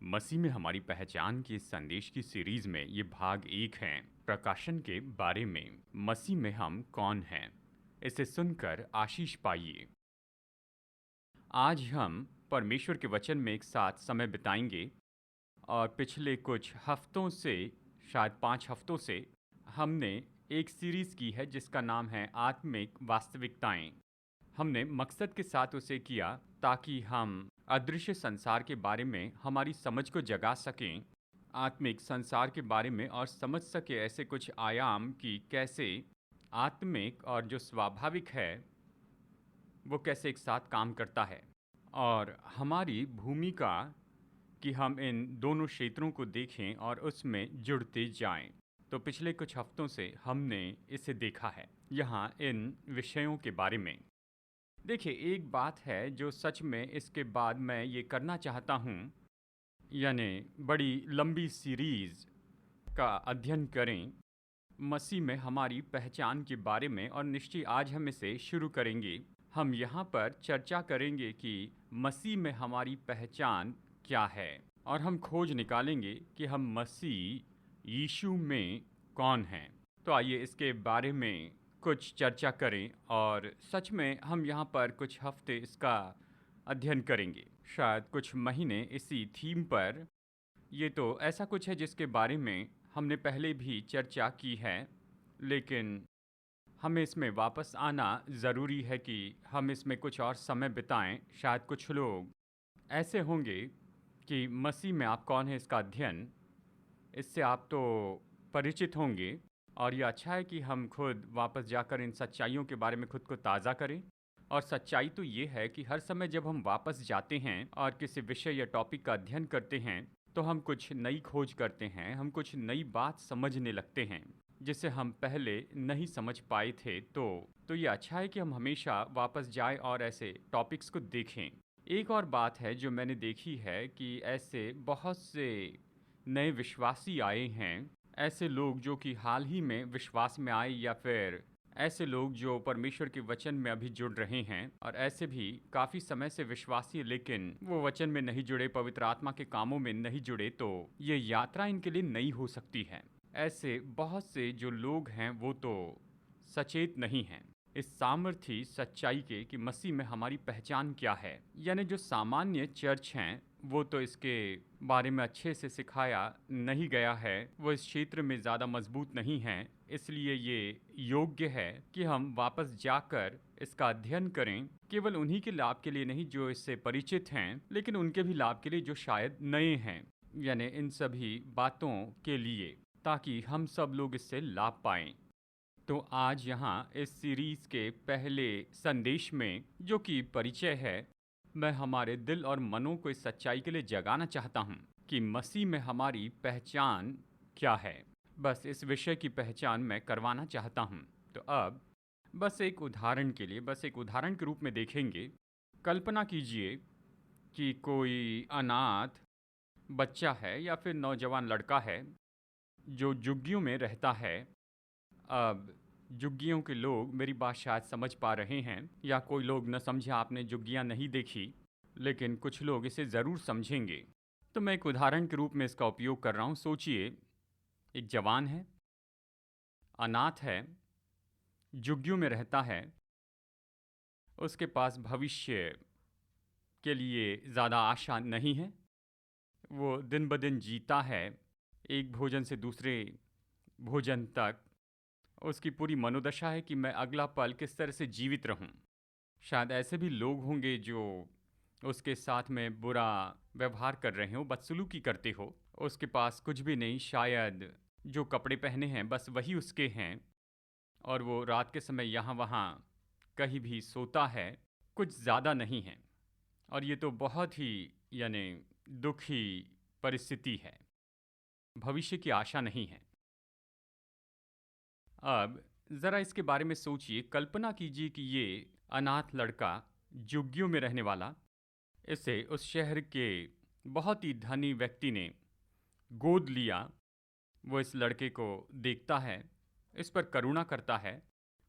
मसीह में हमारी पहचान के इस संदेश की सीरीज में ये भाग 1 है प्रकाशन के बारे में। मसीह में हम कौन हैं, इसे सुनकर आशीष पाइए। आज हम परमेश्वर के वचन में एक साथ समय बिताएंगे और पिछले कुछ हफ्तों से, शायद 5 हफ्तों से, हमने एक सीरीज की है जिसका नाम है आत्मिक वास्तविकताएं। हमने मकसद के साथ उसे किया ताकि हम अदृश्य संसार के बारे में हमारी समझ को जगा सकें, आत्मिक संसार के बारे में, और समझ सके ऐसे कुछ आयाम कि कैसे आत्मिक और जो स्वाभाविक है वो कैसे एक साथ काम करता है, और हमारी भूमिका कि हम इन दोनों क्षेत्रों को देखें और उसमें जुड़ते जाएं। तो पिछले कुछ हफ्तों से हमने इसे देखा है यहाँ इन विषयों के बारे में। देखिए, एक बात है जो सच में इसके बाद मैं ये करना चाहता हूँ, यानी बड़ी लंबी सीरीज़ का अध्ययन करें मसीह में हमारी पहचान के बारे में, और निश्चय आज हम इसे शुरू करेंगे। हम यहाँ पर चर्चा करेंगे कि मसीह में हमारी पहचान क्या है, और हम खोज निकालेंगे कि हम मसीह यीशु में कौन हैं। तो आइए इसके बारे में कुछ चर्चा करें, और सच में हम यहाँ पर कुछ हफ्ते इसका अध्ययन करेंगे, शायद कुछ महीने इसी थीम पर। ये तो ऐसा कुछ है जिसके बारे में हमने पहले भी चर्चा की है, लेकिन हमें इसमें वापस आना ज़रूरी है कि हम इसमें कुछ और समय बिताएं। शायद कुछ लोग ऐसे होंगे कि मसीह में आप कौन है इसका अध्ययन, इससे आप तो परिचित होंगे, और ये अच्छा है कि हम खुद वापस जाकर इन सच्चाइयों के बारे में खुद को ताज़ा करें। और सच्चाई तो ये है कि हर समय जब हम वापस जाते हैं और किसी विषय या टॉपिक का अध्ययन करते हैं तो हम कुछ नई खोज करते हैं, हम कुछ नई बात समझने लगते हैं जिसे हम पहले नहीं समझ पाए थे। तो ये अच्छा है कि हम हमेशा वापस जाएं और ऐसे टॉपिक्स को देखें। एक और बात है जो मैंने देखी है कि ऐसे बहुत से नए विश्वासी आए हैं, ऐसे लोग जो कि हाल ही में विश्वास में आए, या फिर ऐसे लोग जो परमेश्वर के वचन में अभी जुड़ रहे हैं, और ऐसे भी काफ़ी समय से विश्वासी लेकिन वो वचन में नहीं जुड़े, पवित्र आत्मा के कामों में नहीं जुड़े। तो ये यात्रा इनके लिए नई हो सकती है। ऐसे बहुत से जो लोग हैं वो तो सचेत नहीं हैं इस सामर्थी सच्चाई के कि मसीह में हमारी पहचान क्या है। यानी जो सामान्य चर्च हैं वो तो इसके बारे में अच्छे से सिखाया नहीं गया है, वो इस क्षेत्र में ज़्यादा मजबूत नहीं हैं, इसलिए ये योग्य है कि हम वापस जाकर इसका अध्ययन करें, केवल उन्हीं के लाभ के लिए नहीं जो इससे परिचित हैं, लेकिन उनके भी लाभ के लिए जो शायद नए हैं, यानी इन सभी बातों के लिए, ताकि हम सब लोग इससे लाभ पाएं। तो आज यहाँ इस सीरीज के पहले संदेश में, जो कि परिचय है, मैं हमारे दिल और मनों को इस सच्चाई के लिए जगाना चाहता हूँ कि मसीह में हमारी पहचान क्या है। बस इस विषय की पहचान मैं करवाना चाहता हूँ। तो अब बस एक उदाहरण के लिए, बस एक उदाहरण के रूप में देखेंगे। कल्पना कीजिए कि कोई अनाथ बच्चा है या फिर नौजवान लड़का है जो झुग्गियों में रहता है। अब झुग्गियों के लोग मेरी बात शायद समझ पा रहे हैं, या कोई लोग न समझे, आपने झुग्गियाँ नहीं देखी, लेकिन कुछ लोग इसे ज़रूर समझेंगे। तो मैं एक उदाहरण के रूप में इसका उपयोग कर रहा हूँ। सोचिए, एक जवान है, अनाथ है, झुग्गियों में रहता है, उसके पास भविष्य के लिए ज़्यादा आशा नहीं है, वो दिन ब दिन जीता है, एक भोजन से दूसरे भोजन तक उसकी पूरी मनोदशा है कि मैं अगला पल किस तरह से जीवित रहूं। शायद ऐसे भी लोग होंगे जो उसके साथ में बुरा व्यवहार कर रहे हो, बदसलूकी करते हो। उसके पास कुछ भी नहीं, शायद जो कपड़े पहने हैं बस वही उसके हैं, और वो रात के समय यहाँ वहाँ कहीं भी सोता है, कुछ ज़्यादा नहीं है। और ये तो बहुत ही यानी दुखी परिस्थिति है, भविष्य की आशा नहीं है। अब ज़रा इसके बारे में सोचिए, कल्पना कीजिए कि ये अनाथ लड़का, झुग्गियों में रहने वाला, इसे उस शहर के बहुत ही धनी व्यक्ति ने गोद लिया। वो इस लड़के को देखता है, इस पर करुणा करता है,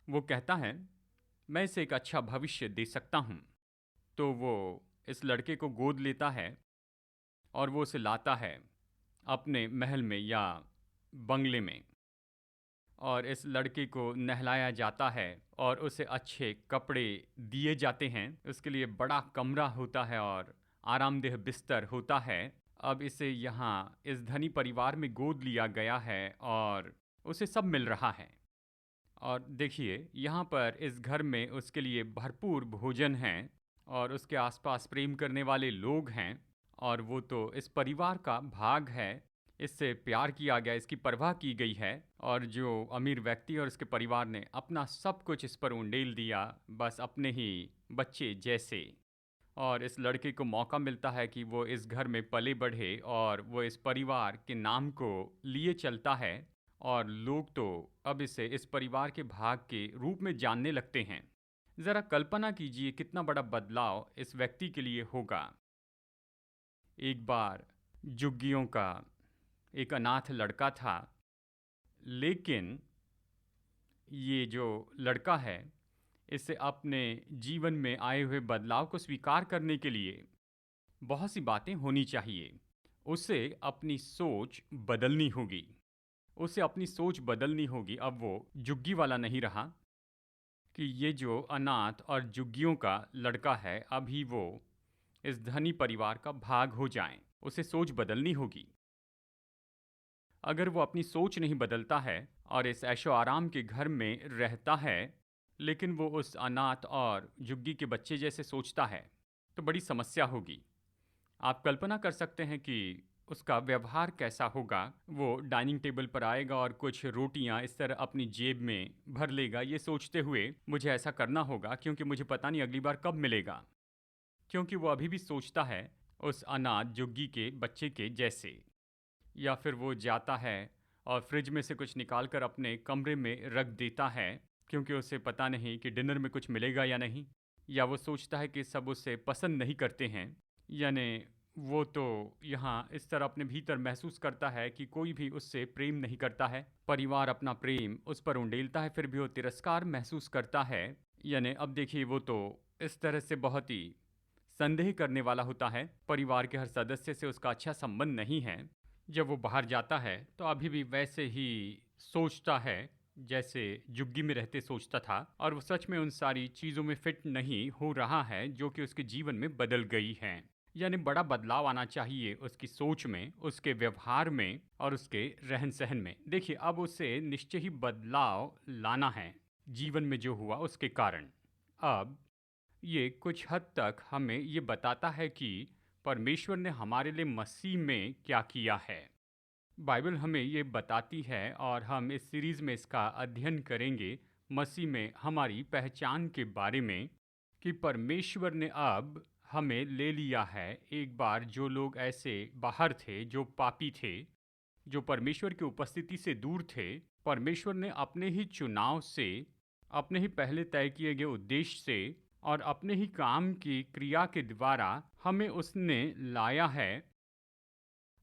वो कहता है मैं इसे एक अच्छा भविष्य दे सकता हूँ। तो वो इस लड़के को गोद लेता है और वो उसे लाता है अपने महल में या बंगले में, और इस लड़के को नहलाया जाता है और उसे अच्छे कपड़े दिए जाते हैं। उसके लिए बड़ा कमरा होता है और आरामदेह बिस्तर होता है। अब इसे यहाँ इस धनी परिवार में गोद लिया गया है और उसे सब मिल रहा है। और देखिए, यहाँ पर इस घर में उसके लिए भरपूर भोजन है और उसके आसपास प्रेम करने वाले लोग हैं, और वो तो इस परिवार का भाग है। इससे प्यार किया गया, इसकी परवाह की गई है, और जो अमीर व्यक्ति और उसके परिवार ने अपना सब कुछ इस पर उंडेल दिया, बस अपने ही बच्चे जैसे। और इस लड़के को मौका मिलता है कि वो इस घर में पले बढ़े और वो इस परिवार के नाम को लिए चलता है, और लोग तो अब इसे इस परिवार के भाग के रूप में जानने लगते हैं। ज़रा कल्पना कीजिए कितना बड़ा बदलाव इस व्यक्ति के लिए होगा। एक बार झुग्गियों का एक अनाथ लड़का था, लेकिन ये जो लड़का है, इसे अपने जीवन में आए हुए बदलाव को स्वीकार करने के लिए बहुत सी बातें होनी चाहिए। उसे अपनी सोच बदलनी होगी। उसे अपनी सोच बदलनी होगी। अब वो झुग्गी वाला नहीं रहा कि ये जो अनाथ और झुग्गियों का लड़का है, अभी वो इस धनी परिवार का भाग हो जाए। उसे सोच बदलनी होगी। अगर वो अपनी सोच नहीं बदलता है और इस ऐशो आराम के घर में रहता है, लेकिन वो उस अनाथ और झुग्गी के बच्चे जैसे सोचता है, तो बड़ी समस्या होगी। आप कल्पना कर सकते हैं कि उसका व्यवहार कैसा होगा। वो डाइनिंग टेबल पर आएगा और कुछ रोटियां इस तरह अपनी जेब में भर लेगा, ये सोचते हुए मुझे ऐसा करना होगा क्योंकि मुझे पता नहीं अगली बार कब मिलेगा। क्योंकि वो अभी भी सोचता है उस अनाथ झुग्गी के बच्चे के जैसे। या फिर वो जाता है और फ्रिज में से कुछ निकाल कर अपने कमरे में रख देता है, क्योंकि उसे पता नहीं कि डिनर में कुछ मिलेगा या नहीं। या वो सोचता है कि सब उसे पसंद नहीं करते हैं, यानी वो तो यहाँ इस तरह अपने भीतर महसूस करता है कि कोई भी उससे प्रेम नहीं करता है। परिवार अपना प्रेम उस पर उंडेलता है, फिर भी वो तिरस्कार महसूस करता है। यानी अब देखिए, वो तो इस तरह से बहुत ही संदेह करने वाला होता है। परिवार के हर सदस्य से उसका अच्छा संबंध नहीं है। जब वो बाहर जाता है तो अभी भी वैसे ही सोचता है जैसे झुग्गी में रहते सोचता था, और वो सच में उन सारी चीज़ों में फिट नहीं हो रहा है जो कि उसके जीवन में बदल गई हैं। यानी बड़ा बदलाव आना चाहिए उसकी सोच में, उसके व्यवहार में और उसके रहन सहन में। देखिए, अब उसे निश्चय ही बदलाव लाना है जीवन में जो हुआ उसके कारण। अब ये कुछ हद तक हमें ये बताता है कि परमेश्वर ने हमारे लिए मसीह में क्या किया है। बाइबल हमें ये बताती है, और हम इस सीरीज़ में इसका अध्ययन करेंगे, मसीह में हमारी पहचान के बारे में, कि परमेश्वर ने अब हमें ले लिया है। एक बार जो लोग ऐसे बाहर थे, जो पापी थे, जो परमेश्वर की उपस्थिति से दूर थे, परमेश्वर ने अपने ही चुनाव से, अपने ही पहले तय किए गए उद्देश्य से और अपने ही काम की क्रिया के द्वारा हमें उसने लाया है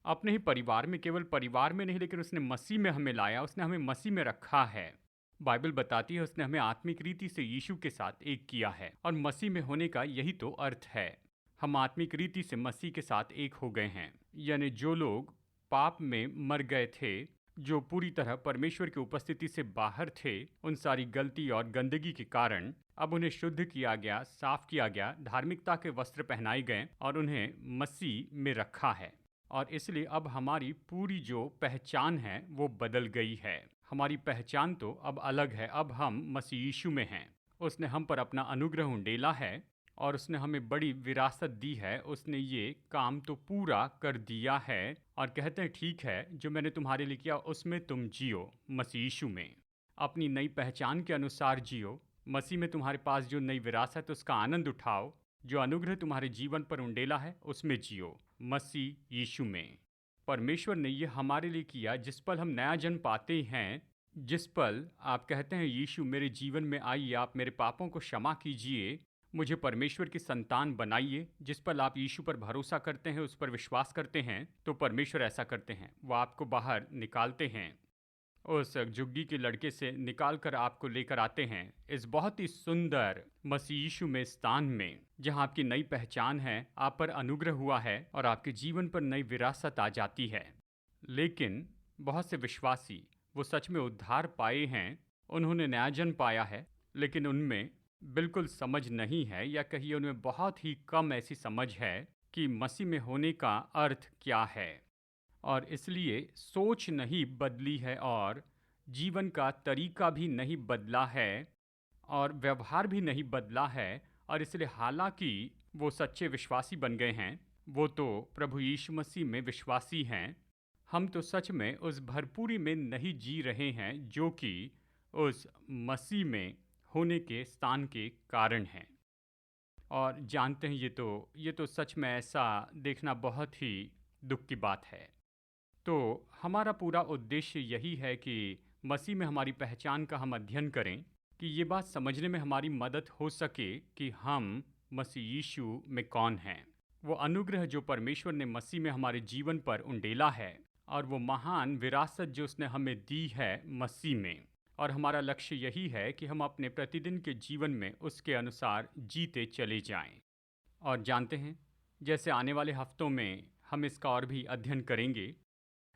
अपने ही परिवार में। केवल परिवार में नहीं, लेकिन उसने मसीह में हमें लाया, उसने हमें मसीह में रखा है। बाइबल बताती है उसने हमें आत्मिक रीति से यीशु के साथ एक किया है, और मसीह में होने का यही तो अर्थ है। हम आत्मिक रीति से मसीह के साथ एक हो गए हैं। यानी जो लोग पाप में मर गए थे, जो पूरी तरह परमेश्वर की उपस्थिति से बाहर थे, उन सारी गलती और गंदगी के कारण अब उन्हें शुद्ध किया गया, साफ किया गया, धार्मिकता के वस्त्र पहनाए गए और उन्हें मसीह में रखा है। और इसलिए अब हमारी पूरी जो पहचान है वो बदल गई है। हमारी पहचान तो अब अलग है। अब हम मसीह यीशु में हैं। उसने हम पर अपना अनुग्रह उंडेला है और उसने हमें बड़ी विरासत दी है। उसने ये काम तो पूरा कर दिया है और कहते हैं, ठीक है, जो मैंने तुम्हारे लिए किया उसमें तुम जियो, मसीह यीशु में अपनी नई पहचान के अनुसार जियो। मसीह में तुम्हारे पास जो नई विरासत, उसका आनंद उठाओ। जो अनुग्रह तुम्हारे जीवन पर उंडेला है उसमें जियो, मसीह यीशु में। परमेश्वर ने ये हमारे लिए किया। जिस पल हम नया जन्म पाते हैं, जिस पल आप कहते हैं, यीशु मेरे जीवन में आइए, आप मेरे पापों को क्षमा कीजिए, मुझे परमेश्वर की संतान बनाइए, जिस पल आप यीशु पर भरोसा करते हैं, उस पर विश्वास करते हैं, तो परमेश्वर ऐसा करते हैं, वो आपको बाहर निकालते हैं उस झुग्गी के लड़के से निकाल कर आपको लेकर आते हैं इस बहुत ही सुंदर मसीह यीशु में स्थान में, जहां आपकी नई पहचान है, आप पर अनुग्रह हुआ है और आपके जीवन पर नई विरासत आ जाती है। लेकिन बहुत से विश्वासी वो सच में उद्धार पाए हैं, उन्होंने नया जन्म पाया है, लेकिन उनमें बिल्कुल समझ नहीं है, या कहिए उनमें बहुत ही कम ऐसी समझ है कि मसीह में होने का अर्थ क्या है। और इसलिए सोच नहीं बदली है और जीवन का तरीका भी नहीं बदला है और व्यवहार भी नहीं बदला है। और इसलिए हालांकि वो सच्चे विश्वासी बन गए हैं, वो तो प्रभु यीशु मसीह में विश्वासी हैं, हम तो सच में उस भरपूरी में नहीं जी रहे हैं जो कि उस मसीह में होने के स्थान के कारण है। और जानते हैं ये तो सच में ऐसा देखना बहुत ही दुख की बात है। तो हमारा पूरा उद्देश्य यही है कि मसीह में हमारी पहचान का हम अध्ययन करें, कि ये बात समझने में हमारी मदद हो सके कि हम मसीह यीशु में कौन हैं। वो अनुग्रह जो परमेश्वर ने मसीह में हमारे जीवन पर उंडेला है, और वो महान विरासत जो उसने हमें दी है मसीह में। और हमारा लक्ष्य यही है कि हम अपने प्रतिदिन के जीवन में उसके अनुसार जीते चले जाएं। और जानते हैं, जैसे आने वाले हफ्तों में हम इसका और भी अध्ययन करेंगे,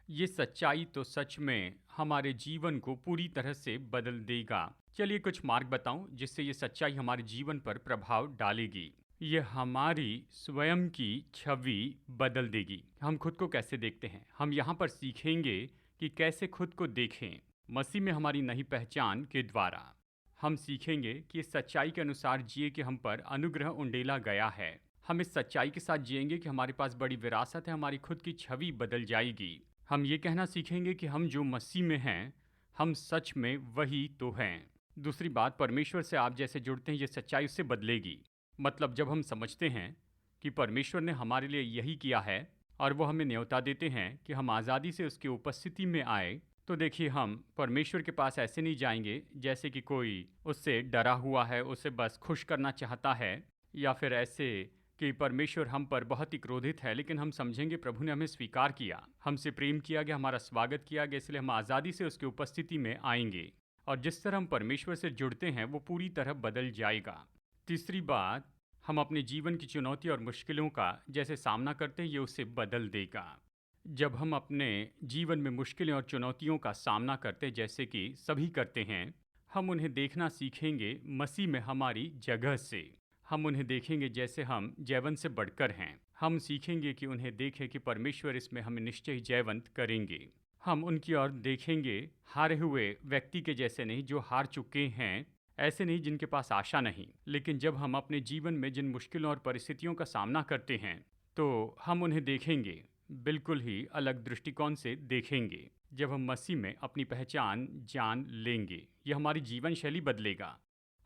ये सच्चाई तो सच में हमारे जीवन को पूरी तरह से बदल देगा। चलिए कुछ मार्ग बताऊं जिससे ये सच्चाई हमारे जीवन पर प्रभाव डालेगी। ये हमारी स्वयं की छवि बदल देगी। हम खुद को कैसे देखते हैं, हम यहाँ पर सीखेंगे कि कैसे खुद को देखें मसीह में हमारी नई पहचान के द्वारा। हम सीखेंगे कि इस सच्चाई के अनुसार जिए कि हम पर अनुग्रह उंडेला गया है। हम इस सच्चाई के साथ जिएंगे कि हमारे पास बड़ी विरासत है, हमारी खुद की छवि बदल जाएगी। हम ये कहना सीखेंगे कि हम जो मसीह में हैं, हम सच में वही तो हैं। दूसरी बात, परमेश्वर से आप जैसे जुड़ते हैं, ये सच्चाई उससे बदलेगी। मतलब जब हम समझते हैं कि परमेश्वर ने हमारे लिए यही किया है और वो हमें न्योता देते हैं कि हम आज़ादी से उसकी उपस्थिति में आए, तो देखिए हम परमेश्वर के पास ऐसे नहीं जाएंगे जैसे कि कोई उससे डरा हुआ है, उसे बस खुश करना चाहता है, या फिर ऐसे कि परमेश्वर हम पर बहुत ही क्रोधित है। लेकिन हम समझेंगे प्रभु ने हमें स्वीकार किया, हमसे प्रेम किया गया, हमारा स्वागत किया गया, इसलिए हम आज़ादी से उसकी उपस्थिति में आएंगे। और जिस तरह हम परमेश्वर से जुड़ते हैं वो पूरी तरह बदल जाएगा। तीसरी बात, हम अपने जीवन की चुनौती और मुश्किलों का जैसे सामना करते हैं, ये उसे बदल देगा। जब हम अपने जीवन में मुश्किलें और चुनौतियों का सामना करते जैसे कि सभी करते हैं, हम उन्हें देखना सीखेंगे मसीह में हमारी जगह से। हम उन्हें देखेंगे जैसे हम जयवंत से बढ़कर हैं। हम सीखेंगे कि उन्हें देखें कि परमेश्वर इसमें हमें निश्चय ही जयवंत करेंगे। हम उनकी ओर देखेंगे हारे हुए व्यक्ति के जैसे नहीं, जो हार चुके हैं, ऐसे नहीं जिनके पास आशा नहीं। लेकिन जब हम अपने जीवन में जिन मुश्किलों और परिस्थितियों का सामना करते हैं, तो हम उन्हें देखेंगे बिल्कुल ही अलग दृष्टिकोण से देखेंगे। जब हम मसीह में अपनी पहचान जान लेंगे, यह हमारी जीवन शैली बदलेगा।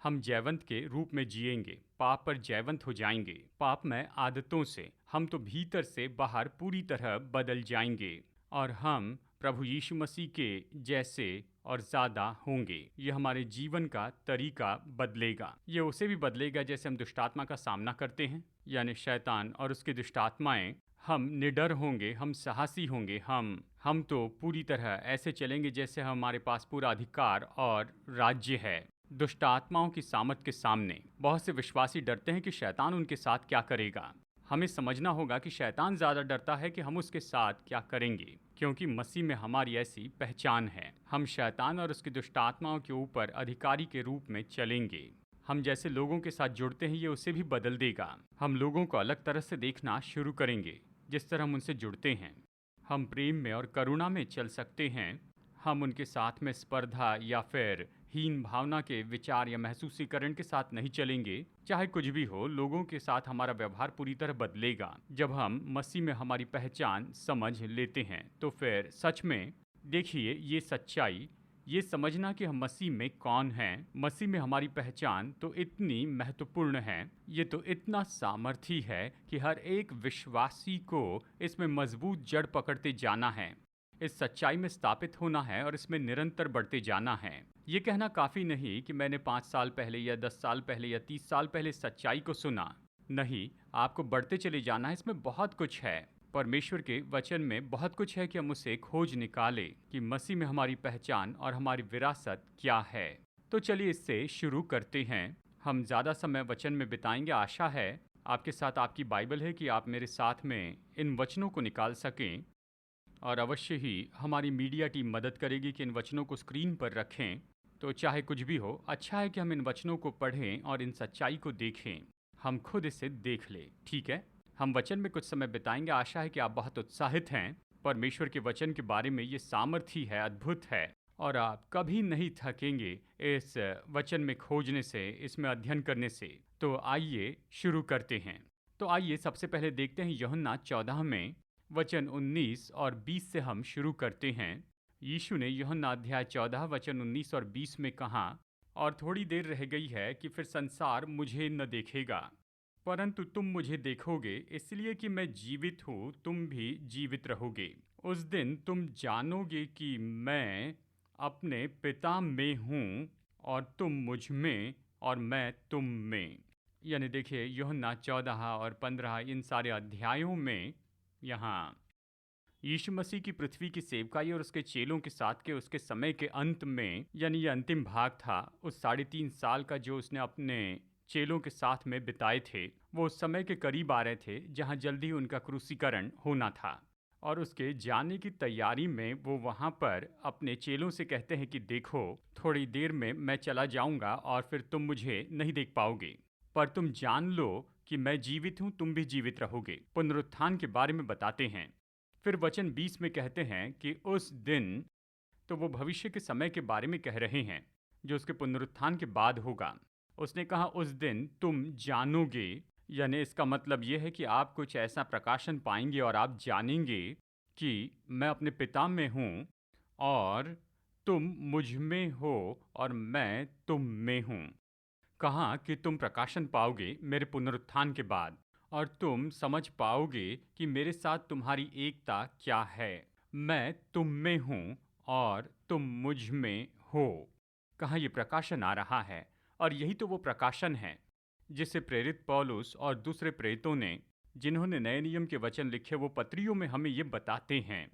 हम जयवंत के रूप में जिएंगे, पाप पर जयवंत हो जाएंगे। पाप में आदतों से हम तो भीतर से बाहर पूरी तरह बदल जाएंगे और हम प्रभु यीशु मसीह के जैसे और ज़्यादा होंगे। ये हमारे जीवन का तरीका बदलेगा। ये उसे भी बदलेगा जैसे हम दुष्टात्मा का सामना करते हैं, यानी शैतान और उसकी दुष्टात्माएं। हम निडर होंगे, हम साहसी होंगे, हम तो पूरी तरह ऐसे चलेंगे जैसे हमारे पास पूरा अधिकार और राज्य है। दुष्ट आत्माओं की सामर्थ के सामने बहुत से विश्वासी डरते हैं कि शैतान उनके साथ क्या करेगा। हमें समझना होगा कि शैतान ज़्यादा डरता है कि हम उसके साथ क्या करेंगे, क्योंकि मसीह में हमारी ऐसी पहचान है। हम शैतान और उसकी दुष्ट आत्माओं के ऊपर अधिकारी के रूप में चलेंगे। हम जैसे लोगों के साथ जुड़ते हैं, ये उसे भी बदल देगा। हम लोगों को अलग तरह से देखना शुरू करेंगे जिस तरह हम उनसे जुड़ते हैं। हम प्रेम में और करुणा में चल सकते हैं। हम उनके साथ में स्पर्धा या फिर हीन भावना के विचार या महसूसीकरण के साथ नहीं चलेंगे। चाहे कुछ भी हो, लोगों के साथ हमारा व्यवहार पूरी तरह बदलेगा। जब हम मसीह में हमारी पहचान समझ लेते हैं, तो फिर सच में देखिए ये सच्चाई, ये समझना कि हम मसीह में कौन हैं, मसीह में हमारी पहचान तो इतनी महत्वपूर्ण है, ये तो इतना सामर्थी है कि हर एक विश्वासी को इसमें मजबूत जड़ पकड़ते जाना है, इस सच्चाई में स्थापित होना है और इसमें निरंतर बढ़ते जाना है। ये कहना काफ़ी नहीं कि मैंने 5 साल पहले या 10 साल पहले या 30 साल पहले सच्चाई को सुना। नहीं, आपको बढ़ते चले जाना है, इसमें बहुत कुछ है। परमेश्वर के वचन में बहुत कुछ है कि हम उसे खोज निकालें कि मसीह में हमारी पहचान और हमारी विरासत क्या है। तो चलिए इससे शुरू करते हैं। हम ज़्यादा समय वचन में बिताएंगे। आशा है आपके साथ आपकी बाइबल है कि आप मेरे साथ में इन वचनों को निकाल सकें, और अवश्य ही हमारी मीडिया टीम मदद करेगी कि इन वचनों को स्क्रीन पर रखें। तो चाहे कुछ भी हो, अच्छा है कि हम इन वचनों को पढ़ें और इन सच्चाई को देखें, हम खुद इसे देख लें। ठीक है, हम वचन में कुछ समय बिताएंगे। आशा है कि आप बहुत उत्साहित हैं। परमेश्वर के वचन के बारे में ये सामर्थी है, अद्भुत है, और आप कभी नहीं थकेंगे इस वचन में खोजने से, इसमें अध्ययन करने से। तो आइए शुरू करते हैं। तो आइए सबसे पहले देखते हैं यूहन्ना 14 में वचन 19 और 20 से हम शुरू करते हैं। यीशु ने यूहन्ना अध्याय 14 वचन 19 और 20 में कहा, और थोड़ी देर रह गई है कि फिर संसार मुझे न देखेगा, परंतु तुम मुझे देखोगे, इसलिए कि मैं जीवित हूँ, तुम भी जीवित रहोगे। उस दिन तुम जानोगे कि मैं अपने पिता में हूँ और तुम मुझ में और मैं तुम में। यानी देखिए यूहन्ना 14 और 15 इन सारे अध्यायों में यहाँ यीशु मसीह की पृथ्वी की सेवकाई और उसके चेलों के साथ के उसके समय के अंत में, यानी ये अंतिम भाग था, उस 3.5 साल का जो उसने अपने चेलों के साथ में बिताए थे, वो उस समय के करीब आ रहे थे जहाँ जल्दी उनका क्रूसीकरण होना था। और उसके जाने की तैयारी में वो वहाँ पर अपने चेलों से कहते हैं कि देखो, थोड़ी देर में मैं चला जाऊँगा और फिर तुम मुझे नहीं देख पाओगे, पर तुम जान लो कि मैं जीवित हूँ, तुम भी जीवित रहोगे। पुनरुत्थान के बारे में बताते हैं। फिर वचन 20 में कहते हैं कि उस दिन, तो वो भविष्य के समय के बारे में कह रहे हैं जो उसके पुनरुत्थान के बाद होगा। उसने कहा उस दिन तुम जानोगे, यानी इसका मतलब यह है कि आप कुछ ऐसा प्रकाशन पाएंगे और आप जानेंगे कि मैं अपने पिता में हूँ और तुम मुझ में हो और मैं तुम में हूँ। कहा कि तुम प्रकाशन पाओगे मेरे पुनरुत्थान के बाद, और तुम समझ पाओगे कि मेरे साथ तुम्हारी एकता क्या है। मैं तुम में हूँ और तुम मुझ में हो। कहाँ ये प्रकाशन आ रहा है, और यही तो वो प्रकाशन है जिसे प्रेरित पौलुस और दूसरे प्रेरितों ने, जिन्होंने नए नियम के वचन लिखे, वो पत्रियों में हमें ये बताते हैं।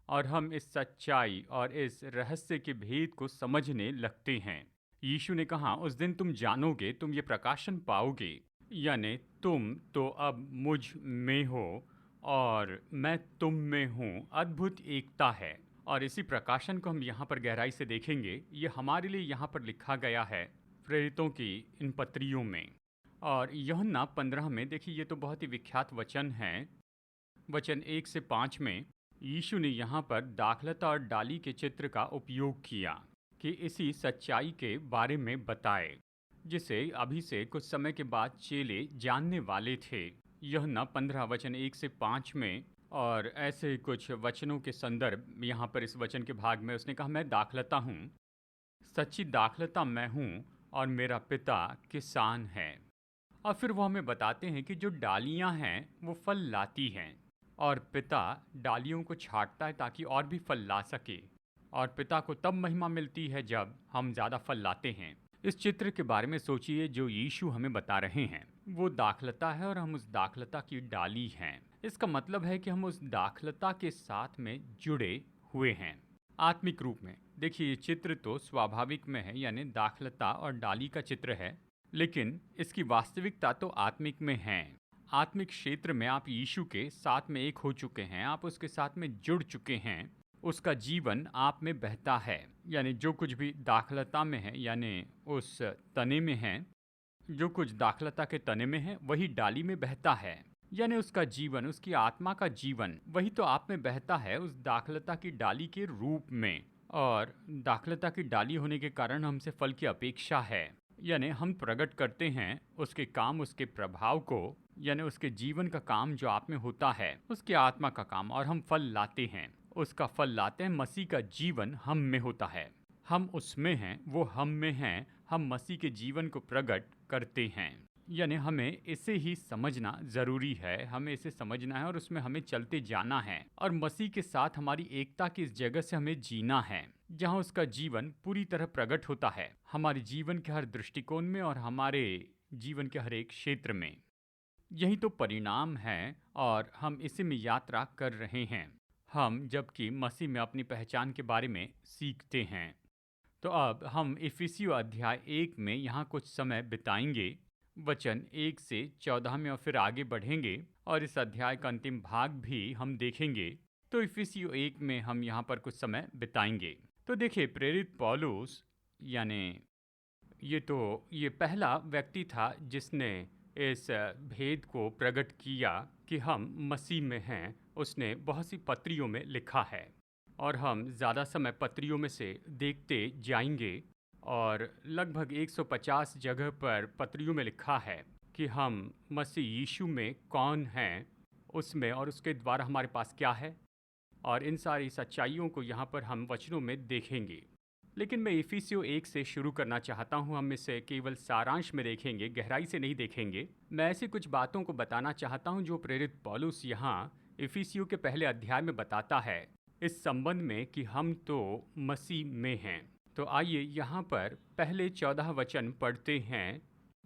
और हम इस सच्चाई और इस रहस्य के भेद को समझने लगते हैं। यीशु ने कहा उस दिन तुम जानोगे, तुम ये प्रकाशन पाओगे, यानी तुम तो अब मुझ में हो और मैं तुम में हूँ। अद्भुत एकता है, और इसी प्रकाशन को हम यहाँ पर गहराई से देखेंगे। ये हमारे लिए यहाँ पर लिखा गया है प्रेरितों की इन पत्रियों में। और यूहन्ना 15 में देखिए, ये तो बहुत ही विख्यात वचन है। वचन 1 से 5 में यीशु ने यहाँ पर दाखलता और डाली के चित्र का उपयोग किया कि इसी सच्चाई के बारे में बताए, जिसे अभी से कुछ समय के बाद चेले जानने वाले थे। यूहन्ना 15 वचन 1 से 5 में, और ऐसे कुछ वचनों के संदर्भ यहाँ पर इस वचन के भाग में उसने कहा, मैं दाखलता हूँ, सच्ची दाखलता मैं हूँ और मेरा पिता किसान है। और फिर वो हमें बताते हैं कि जो डालियाँ हैं वो फल लाती हैं, और पिता डालियों को छांटता है ताकि और भी फल ला सके, और पिता को तब महिमा मिलती है जब हम ज़्यादा फल लाते हैं। इस चित्र के बारे में सोचिए जो यीशु हमें बता रहे हैं। वो दाखलता है और हम उस दाखलता की डाली हैं। इसका मतलब है कि हम उस दाखलता के साथ में जुड़े हुए हैं आत्मिक रूप में। देखिए ये चित्र तो स्वाभाविक में है, यानी दाखलता और डाली का चित्र है, लेकिन इसकी वास्तविकता तो आत्मिक में है। आत्मिक क्षेत्र में आप यीशु के साथ में एक हो चुके हैं, आप उसके साथ में जुड़ चुके हैं, उसका जीवन आप में बहता है। यानी जो कुछ भी दाखलता में है, यानी उस तने में है, जो कुछ दाखलता के तने में है वही डाली में बहता है। यानी उसका जीवन, उसकी आत्मा का जीवन, वही तो आप में बहता है उस दाखलता की डाली के रूप में। और दाखलता की डाली होने के कारण हमसे फल की अपेक्षा है, यानी हम प्रकट करते हैं उसके काम, उसके प्रभाव को, यानी उसके जीवन का काम जो आप में होता है, उसके आत्मा का काम, और हम फल लाते हैं, उसका फल लाते हैं। मसीह का जीवन हम में होता है, हम उसमें हैं, वो हम में हैं, हम मसीह के जीवन को प्रकट करते हैं। यानी हमें इसे ही समझना ज़रूरी है, हमें इसे समझना है और उसमें हमें चलते जाना है, और मसीह के साथ हमारी एकता की इस जगह से हमें जीना है जहाँ उसका जीवन पूरी तरह प्रकट होता है हमारे जीवन के हर दृष्टिकोण में और हमारे जीवन के हर एक क्षेत्र में। यही तो परिणाम है और हम इसी में यात्रा कर रहे हैं। हम जबकि मसीह में अपनी पहचान के बारे में सीखते हैं। तो अब हम इफिसियों अध्याय 1 में यहाँ कुछ समय बिताएंगे। वचन 1 से 14 में और फिर आगे बढ़ेंगे और इस अध्याय का अंतिम भाग भी हम देखेंगे। तो इफिसियों 1 में हम यहाँ पर कुछ समय बिताएंगे। तो देखिए, प्रेरित पौलुस यानी ये पहला व्यक्ति था जिसने इस भेद को प्रकट किया कि हम मसीह में हैं। उसने बहुत सी पत्रियों में लिखा है और हम ज़्यादा समय पत्रियों में से देखते जाएंगे और लगभग 150 जगह पर पत्रियों में लिखा है कि हम मसीह यीशु में कौन हैं, उसमें और उसके द्वारा हमारे पास क्या है, और इन सारी सच्चाइयों को यहाँ पर हम वचनों में देखेंगे। लेकिन मैं इफिसियों 1 से शुरू करना चाहता हूँ। हम इसे केवल सारांश में देखेंगे, गहराई से नहीं देखेंगे। मैं ऐसी कुछ बातों को बताना चाहता हूँ जो प्रेरित पौलुस यहाँ इफिसियों के पहले अध्याय में बताता है इस संबंध में कि हम तो मसीह में हैं। तो आइए यहाँ पर पहले 14 वचन पढ़ते हैं,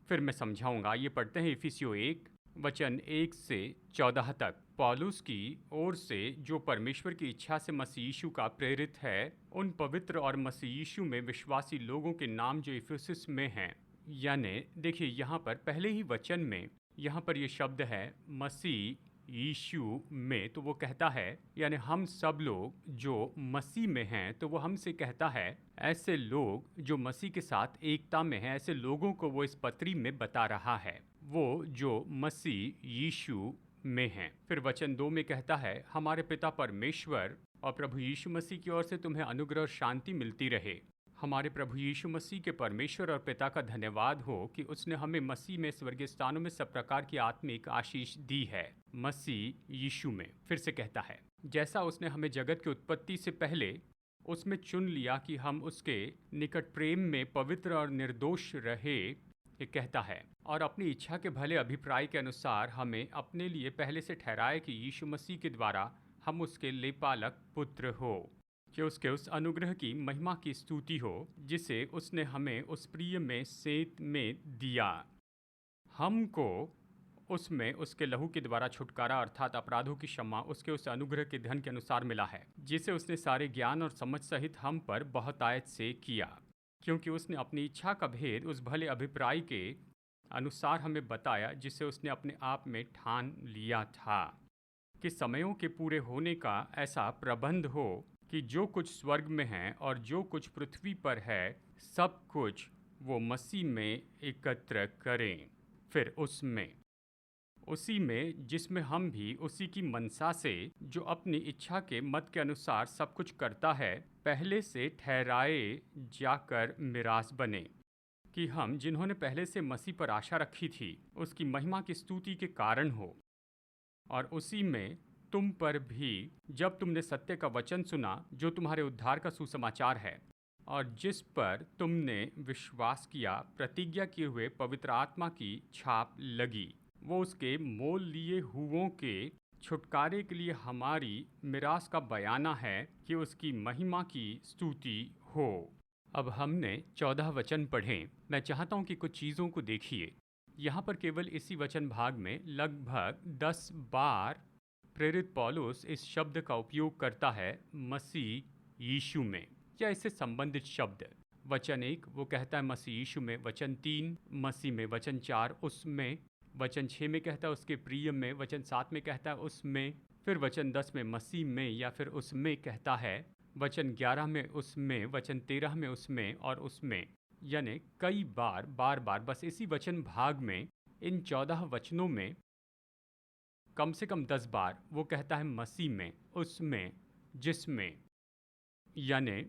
फिर मैं समझाऊंगा। ये पढ़ते हैं इफिसियों 1 वचन 1 से 14 तक। पौलुस की ओर से, जो परमेश्वर की इच्छा से मसीह यीशु का प्रेरित है, उन पवित्र और मसीह यीशु में विश्वासी लोगों के नाम जो इफिसुस में हैं। यानी देखिए, यहाँ पर पहले ही वचन में यहाँ पर ये शब्द है मसीह यीशु में, तो वो कहता है यानी हम सब लोग जो मसीह में हैं, तो वो हमसे कहता है ऐसे लोग जो मसीह के साथ एकता में हैं, ऐसे लोगों को वो इस पत्री में बता रहा है, वो जो मसीह यीशु में हैं। फिर वचन 2 में कहता है हमारे पिता परमेश्वर और प्रभु यीशु मसीह की ओर से तुम्हें अनुग्रह और शांति मिलती रहे। हमारे प्रभु यीशु मसीह के परमेश्वर और पिता का धन्यवाद हो कि उसने हमें मसीह में स्वर्गीय स्थानों में सब प्रकार की आत्मिक आशीष दी है। मसीह यीशु में फिर से कहता है जैसा उसने हमें जगत की उत्पत्ति से पहले उसमें चुन लिया कि हम उसके निकट प्रेम में पवित्र और निर्दोष रहे, ये कहता है, और अपनी इच्छा के भले अभिप्राय के अनुसार हमें अपने लिए पहले से ठहराए कि यीशु मसीह के द्वारा हम उसके लेपालक पुत्र हो, कि उसके उस अनुग्रह की महिमा की स्तुति हो जिसे उसने हमें उस प्रिय में सेत में दिया। हमको उसमें उसके लहू के द्वारा छुटकारा अर्थात अपराधों की क्षमा उसके उस अनुग्रह के धन के अनुसार मिला है, जिसे उसने सारे ज्ञान और समझ सहित हम पर बहुतायत से किया, क्योंकि उसने अपनी इच्छा का भेद उस भले अभिप्राय के अनुसार हमें बताया जिसे उसने अपने आप में ठान लिया था, कि समयों के पूरे होने का ऐसा प्रबंध हो कि जो कुछ स्वर्ग में है और जो कुछ पृथ्वी पर है, सब कुछ वो मसीह में एकत्र करें। फिर उसी में जिसमें हम भी उसी की मनसा से, जो अपनी इच्छा के मत के अनुसार सब कुछ करता है, पहले से ठहराए जाकर मिरास बने, कि हम जिन्होंने पहले से मसीह पर आशा रखी थी उसकी महिमा की स्तुति के कारण हो। और उसी में तुम पर भी, जब तुमने सत्य का वचन सुना जो तुम्हारे उद्धार का सुसमाचार है, और जिस पर तुमने विश्वास किया, प्रतिज्ञा किए हुए पवित्र आत्मा की छाप लगी, वो उसके मोल लिए हुओं के छुटकारे के लिए हमारी मिरास का बयाना है, कि उसकी महिमा की स्तुति हो। अब हमने 14 वचन पढ़े। मैं चाहता हूँ कि कुछ चीज़ों को देखिए। यहाँ पर केवल इसी वचन भाग में लगभग 10 बार प्रेरित पौलुस इस शब्द का उपयोग करता है मसीह यीशु में, या इससे संबंधित शब्द। वचन 1 वो कहता है मसीह यीशु में, वचन 3 मसीह में, वचन 4 उसमें, वचन 6 में कहता है उसके प्रिय में, वचन 7 में कहता है उसमें, फिर वचन 10 में मसीह में या फिर उसमें कहता है, वचन 11 में उसमें, वचन 13 में उसमें और उसमें। यानी कई बार बार बार बस इसी वचन भाग में, इन 14 वचनों में कम से कम 10 बार वो कहता है मसीह में, उसमें, जिसमें। यानी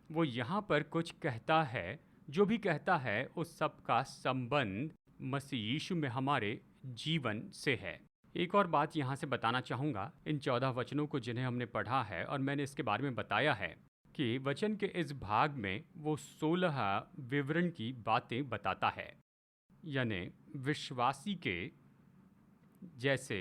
वो यहाँ पर कुछ कहता है, जो भी कहता है उस सब का संबंध मसीह यीशु में हमारे जीवन से है। एक और बात यहाँ से बताना चाहूँगा, इन 14 वचनों को जिन्हें हमने पढ़ा है और मैंने इसके बारे में बताया है कि वचन के इस भाग में वो 16 विवरण की बातें बताता है। यानी विश्वासी के जैसे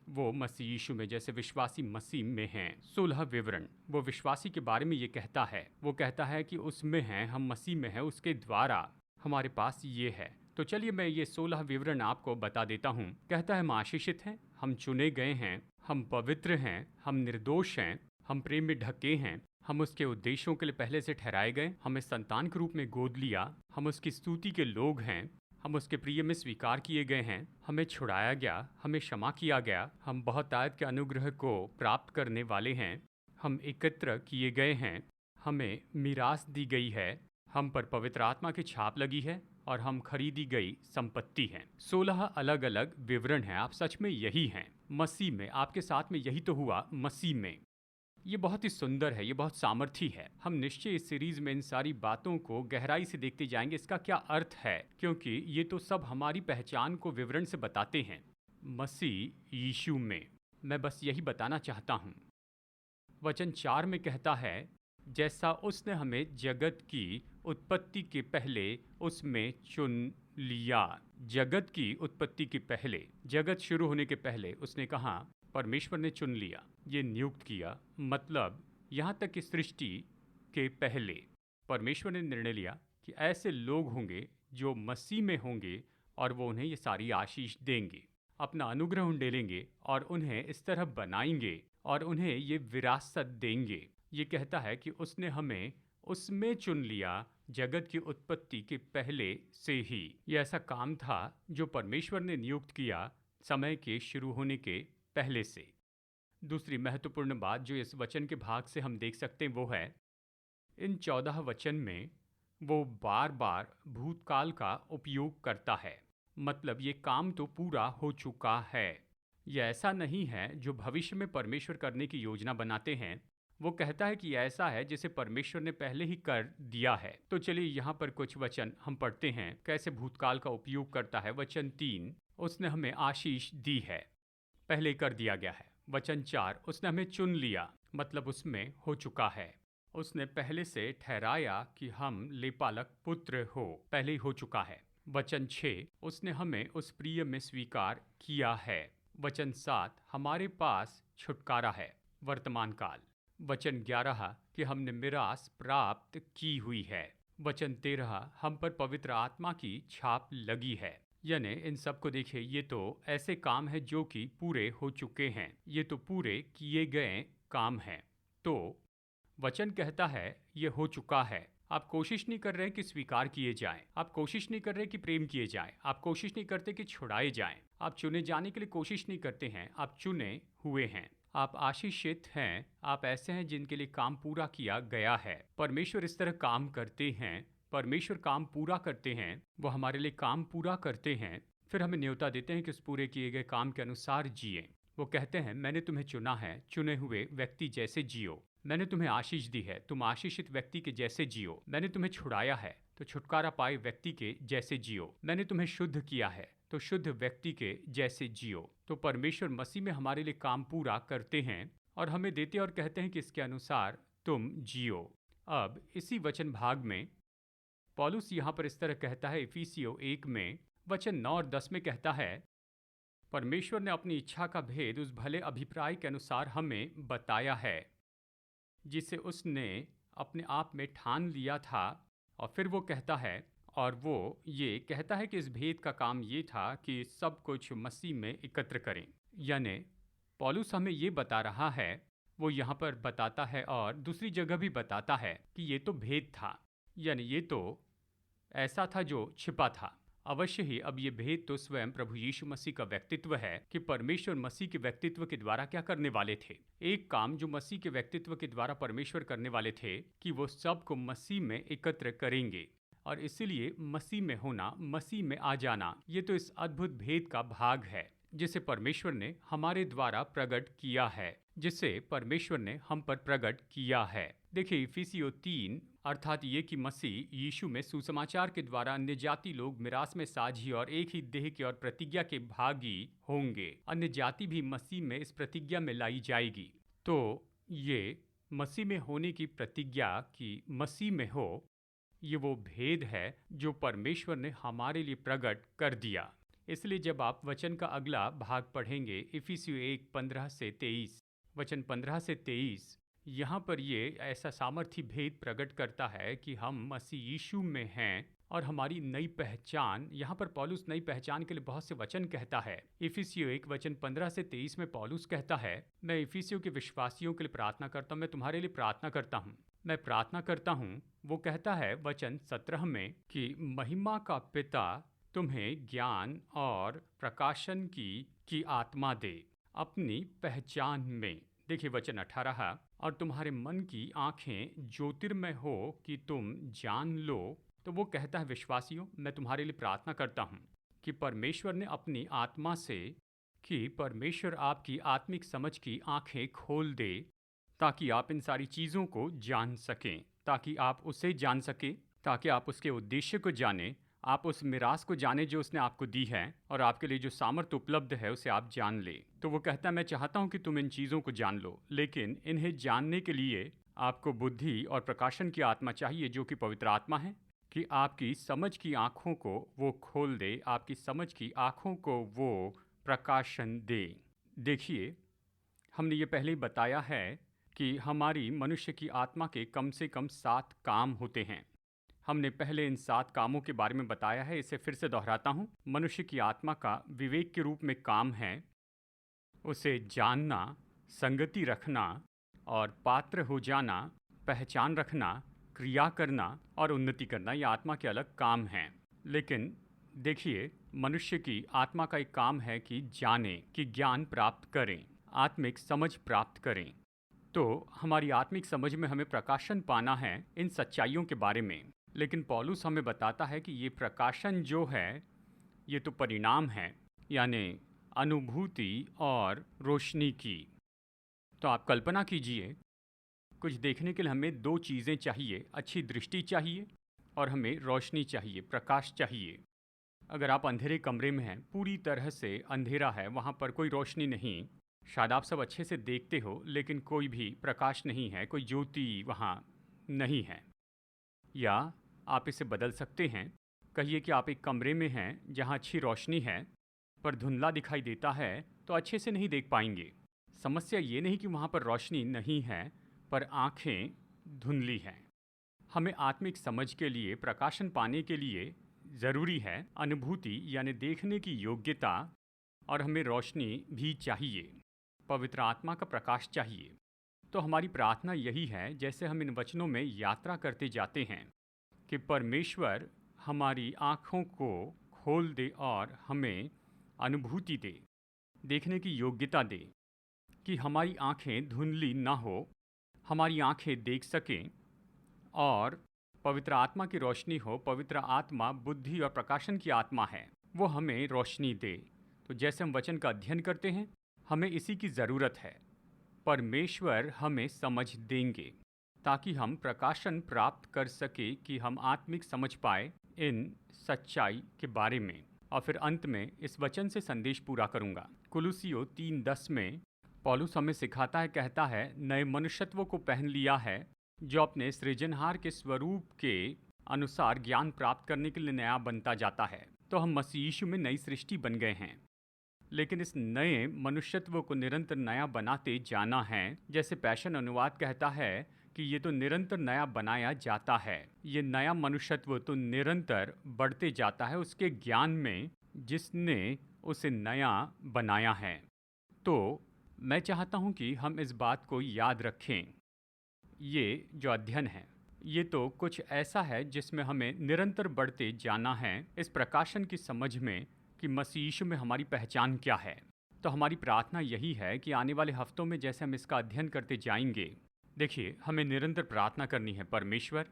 वो मसीह यीशु में, जैसे विश्वासी मसीह में हैं, 16 विवरण वो विश्वासी के बारे में ये कहता है। वो कहता है कि उसमें हैं, हम मसीह में हैं, उसके द्वारा हमारे पास ये है। तो चलिए मैं ये 16 विवरण आपको बता देता हूँ। कहता है हम आशीषित हैं, हम चुने गए हैं, हम पवित्र हैं, हम निर्दोष हैं, हम प्रेम में ढके हैं, हम उसके उद्देश्यों के लिए पहले से ठहराए गए, हमें संतान के रूप में गोद लिया, हम उसकी स्तुति के लोग हैं, हम उसके प्रिय में स्वीकार किए गए हैं, हमें छुड़ाया गया, हमें क्षमा किया गया, हम बहुतायत के अनुग्रह को प्राप्त करने वाले हैं, हम एकत्र किए गए हैं, हमें मीरास दी गई है, हम पर पवित्र आत्मा की छाप लगी है और हम खरीदी गई संपत्ति हैं। 16 अलग अलग विवरण हैं। आप सच में यही हैं मसीह में, आपके साथ में यही तो हुआ मसीह में। ये बहुत ही सुंदर है, ये बहुत सामर्थी है। हम निश्चय इस सीरीज में इन सारी बातों को गहराई से देखते जाएंगे, इसका क्या अर्थ है, क्योंकि ये तो सब हमारी पहचान को विवरण से बताते हैं। मसीह यीशु में मैं बस यही बताना चाहता हूँ। वचन 4 में कहता है, जैसा उसने हमें जगत की उत्पत्ति के पहले उसमें चुन लिया। जगत की उत्पत्ति के पहले, जगत शुरू होने के पहले उसने कहा परमेश्वर ने चुन लिया, ये नियुक्त किया। मतलब यहाँ तक कि सृष्टि के पहले परमेश्वर ने निर्णय लिया कि ऐसे लोग होंगे जो मसीह में होंगे और वो उन्हें ये सारी आशीष देंगे, अपना अनुग्रह उंडेलेंगे और उन्हें इस तरह बनाएंगे और उन्हें ये विरासत देंगे। ये कहता है कि उसने हमें उसमें चुन लिया जगत की उत्पत्ति के पहले से ही। यह ऐसा काम था जो परमेश्वर ने नियुक्त किया समय के शुरू होने के पहले से। दूसरी महत्वपूर्ण बात जो इस वचन के भाग से हम देख सकते हैं वो है, इन 14 वचन में वो बार बार भूतकाल का उपयोग करता है। मतलब ये काम तो पूरा हो चुका है। यह ऐसा नहीं है जो भविष्य में परमेश्वर करने की योजना बनाते हैं। वो कहता है कि ऐसा है जिसे परमेश्वर ने पहले ही कर दिया है। तो चलिए यहाँ पर कुछ वचन हम पढ़ते हैं, कैसे भूतकाल का उपयोग करता है। वचन 3, उसने हमें आशीष दी है, पहले कर दिया गया है। वचन 4, उसने हमें चुन लिया, मतलब उसमें हो चुका है। उसने पहले से ठहराया कि हम लेपालक पुत्र हो, पहले ही हो चुका है। वचन 6, उसने हमें उस प्रिय में स्वीकार किया है। वचन 7, हमारे पास छुटकारा है, वर्तमान काल। वचन 11, कि हमने मिरास प्राप्त की हुई है। वचन 13, हम पर पवित्र आत्मा की छाप लगी है। यानी इन सब को देखिए, ये तो ऐसे काम है जो कि पूरे हो चुके हैं, ये तो पूरे किए गए काम हैं। तो वचन कहता है ये हो चुका है। आप कोशिश नहीं कर रहे कि स्वीकार किए जाएं, आप कोशिश नहीं कर रहे कि प्रेम किए जाएं, आप कोशिश नहीं करते कि छुड़ाए जाएं, आप चुने जाने के लिए कोशिश नहीं करते हैं, आप चुने हुए हैं, आप आशीषित हैं, आप ऐसे हैं जिनके लिए काम पूरा किया गया है। परमेश्वर इस तरह काम करते हैं, परमेश्वर काम पूरा करते हैं, वो हमारे लिए काम पूरा करते हैं, फिर हमें न्योता देते हैं कि उस पूरे किए गए काम के अनुसार जिए। वो कहते हैं मैंने तुम्हें चुना है, चुने हुए व्यक्ति जैसे जियो। मैंने तुम्हें आशीष दी है, तुम आशीषित व्यक्ति के जैसे जियो। मैंने तुम्हें छुड़ाया है, तो छुटकारा पाए व्यक्ति के जैसे जियो। मैंने तुम्हें शुद्ध किया है, तो शुद्ध व्यक्ति के जैसे जियो। तो परमेश्वर मसीह में हमारे लिए काम पूरा करते हैं और हमें देते और कहते हैं कि इसके अनुसार तुम जियो। अब इसी वचन भाग में पौलुस यहाँ पर इस तरह कहता है, इफिसियों 1 में वचन 9 और 10 में कहता है, परमेश्वर ने अपनी इच्छा का भेद उस भले अभिप्राय के अनुसार हमें बताया है जिसे उसने अपने आप में ठान लिया था। और फिर वो कहता है, और वो ये कहता है कि इस भेद का काम ये था कि सब कुछ मसीह में एकत्र करें। यानी पौलुस हमें ये बता रहा है, वो यहाँ पर बताता है और दूसरी जगह भी बताता है कि ये तो भेद था, यानी ये तो ऐसा था जो छिपा था। अवश्य ही अब ये भेद तो स्वयं प्रभु यीशु मसीह का व्यक्तित्व है कि परमेश्वर मसीह के व्यक्तित्व के द्वारा क्या करने वाले थे। एक काम जो मसीह के व्यक्तित्व के द्वारा परमेश्वर करने वाले थे कि वो सबको मसीह में एकत्र करेंगे। और इसीलिए मसीह में होना, मसीह में आ जाना, ये तो इस अद्भुत भेद का भाग है जिसे परमेश्वर ने हमारे द्वारा प्रकट किया है, जिसे परमेश्वर ने हम पर प्रकट किया है। देखिए इफिसियों 3, अर्थात ये कि मसीह यीशु में सुसमाचार के द्वारा अन्य जाति लोग मिरास में साझी और एक ही देह के और प्रतिज्ञा के भागी होंगे। अन्य जाति भी मसीह में इस प्रतिज्ञा में लाई जाएगी। तो ये मसीह में होने की प्रतिज्ञा की मसीह में हो, ये वो भेद है जो परमेश्वर ने हमारे लिए प्रकट कर दिया। इसलिए जब आप वचन का अगला भाग पढ़ेंगे, इफिसियों 1, 15 से 23, वचन 15 से 23, यहाँ पर ये ऐसा सामर्थी भेद प्रकट करता है कि हम मसीह यीशु में हैं और हमारी नई पहचान। यहाँ पर पौलुस नई पहचान के लिए बहुत से वचन कहता है। इफिसियों 1 वचन 15 से 23 में पौलुस कहता है, मैं इफिसियों के विश्वासियों के लिए प्रार्थना करता हूँ, मैं तुम्हारे लिए प्रार्थना करता हूँ, मैं प्रार्थना करता हूँ। वो कहता है वचन 17 में कि महिमा का पिता तुम्हें ज्ञान और प्रकाशन की आत्मा दे अपनी पहचान में। देखिए वचन 18, और तुम्हारे मन की आंखें ज्योतिर्मय हो कि तुम जान लो। तो वो कहता है विश्वासियों, मैं तुम्हारे लिए प्रार्थना करता हूँ कि परमेश्वर ने अपनी आत्मा से, कि परमेश्वर आपकी आत्मिक समझ की आंखें खोल दे ताकि आप इन सारी चीज़ों को जान सकें, ताकि आप उसे जान सकें, ताकि आप उसके उद्देश्य को जानें, आप उस मिरास को जाने जो उसने आपको दी है, और आपके लिए जो सामर्थ्य उपलब्ध है उसे आप जान ले। तो वो कहता है मैं चाहता हूँ कि तुम इन चीज़ों को जान लो, लेकिन इन्हें जानने के लिए आपको बुद्धि और प्रकाशन की आत्मा चाहिए जो कि पवित्र आत्मा है, कि आपकी समझ की आँखों को वो खोल दे, आपकी समझ की आँखों को वो प्रकाशन दे। देखिए हमने ये पहले ही बताया है कि हमारी मनुष्य की आत्मा के कम से कम 7 काम होते हैं। हमने पहले इन 7 कामों के बारे में बताया है, इसे फिर से दोहराता हूँ। मनुष्य की आत्मा का विवेक के रूप में काम है उसे जानना, संगति रखना और पात्र हो जाना, पहचान रखना, क्रिया करना और उन्नति करना। ये आत्मा के अलग काम हैं। लेकिन देखिए मनुष्य की आत्मा का एक काम है कि जाने, कि ज्ञान प्राप्त करें, आत्मिक समझ प्राप्त करें। तो हमारी आत्मिक समझ में हमें प्रकाशन पाना है इन सच्चाइयों के बारे में। लेकिन पौलुस हमें बताता है कि ये प्रकाशन जो है ये तो परिणाम है, यानी अनुभूति और रोशनी की। तो आप कल्पना कीजिए, कुछ देखने के लिए हमें 2 चीज़ें चाहिए, अच्छी दृष्टि चाहिए और हमें रोशनी चाहिए, प्रकाश चाहिए। अगर आप अंधेरे कमरे में हैं, पूरी तरह से अंधेरा है, वहाँ पर कोई रोशनी नहीं, शायद आप सब अच्छे से देखते हो लेकिन कोई भी प्रकाश नहीं है, कोई ज्योति वहाँ नहीं है। या आप इसे बदल सकते हैं, कहिए कि आप एक कमरे में हैं जहाँ अच्छी रोशनी है पर धुंधला दिखाई देता है तो अच्छे से नहीं देख पाएंगे। समस्या ये नहीं कि वहाँ पर रोशनी नहीं है पर आँखें धुंधली हैं। हमें आत्मिक समझ के लिए, प्रकाशन पाने के लिए ज़रूरी है अनुभूति यानी देखने की योग्यता, और हमें रोशनी भी चाहिए, पवित्र आत्मा का प्रकाश चाहिए। तो हमारी प्रार्थना यही है, जैसे हम इन वचनों में यात्रा करते जाते हैं, कि परमेश्वर हमारी आँखों को खोल दे और हमें अनुभूति दे, देखने की योग्यता दे, कि हमारी आँखें धुंधली ना हो, हमारी आँखें देख सकें और पवित्र आत्मा की रोशनी हो। पवित्र आत्मा बुद्धि और प्रकाशन की आत्मा है, वो हमें रोशनी दे। तो जैसे हम वचन का अध्ययन करते हैं, हमें इसी की ज़रूरत है। परमेश्वर हमें समझ देंगे ताकि हम प्रकाशन प्राप्त कर सके, कि हम आत्मिक समझ पाए इन सच्चाई के बारे में। और फिर अंत में इस वचन से संदेश पूरा करूंगा। कुलुसियों 3:10 में पौलुस हमें सिखाता है, कहता है नए मनुष्यत्व को पहन लिया है जो अपने सृजनहार के स्वरूप के अनुसार ज्ञान प्राप्त करने के लिए नया बनता जाता है। तो हम मसीह यीशु में नई सृष्टि बन गए हैं, लेकिन इस नए मनुष्यत्व को निरंतर नया बनाते जाना है। जैसे पैशन अनुवाद कहता है कि ये तो निरंतर नया बनाया जाता है। ये नया मनुष्यत्व तो निरंतर बढ़ते जाता है उसके ज्ञान में जिसने उसे नया बनाया है। तो मैं चाहता हूँ कि हम इस बात को याद रखें। ये जो अध्ययन है ये तो कुछ ऐसा है जिसमें हमें निरंतर बढ़ते जाना है इस प्रकाशन की समझ में कि मसीह यीशु में हमारी पहचान क्या है। तो हमारी प्रार्थना यही है कि आने वाले हफ्तों में जैसे हम इसका अध्ययन करते जाएंगे, देखिए हमें निरंतर प्रार्थना करनी है परमेश्वर